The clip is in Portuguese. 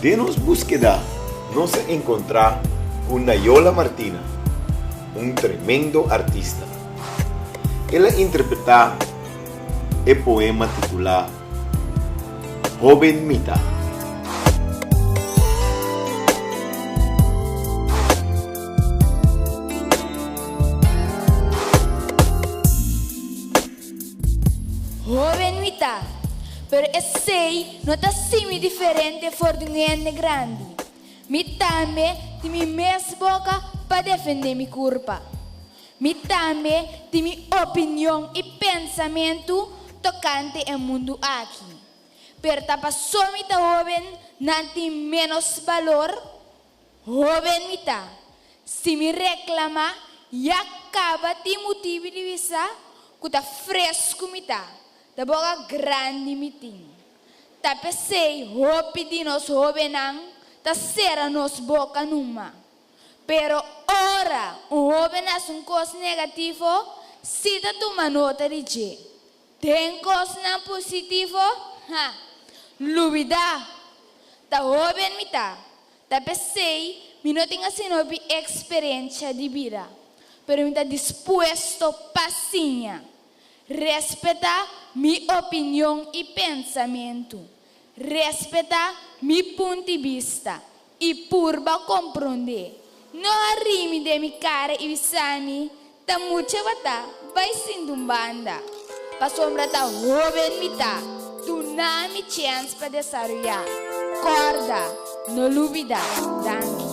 De nos búsqueda, nos encontrar con Nayola Martina, un tremendo artista. Ella interpreta el poema titulado Joven Mita. Joven Mita, pero sei não está simi diferente for de gente grande. Mi também tem minha mesma boca para defender minha culpa. Mi também tem minha opinião e pensamento tocante ao mundo aqui. Pero tapa só Mita jovem não tem menos valor. Jovem Mita, se me reclama e acaba de motivo de visa, que tá fresco Mita. Da boca grande meeting. Ta pensei, hope de nós jovenang, ta será nos boca numa. Pero ora, jovem é coisa negativo, se ta toma nota de je. Tem coisa positivo, ha, lubida. Ta jovem mita. Ta pensei, mi não tenho assim uma experiência de vida. Pero mi tá disposto paciência. Respeitar minha opinião e pensamento. Respeitar meu ponto de vista. E purba compreender. Não arrime de minha cara e visami. Ta mucha bata. Vai sendo banda. Pa sombra ta jovem mita. Tu não me chance para desarrollar. Corda. No lubida. Dami.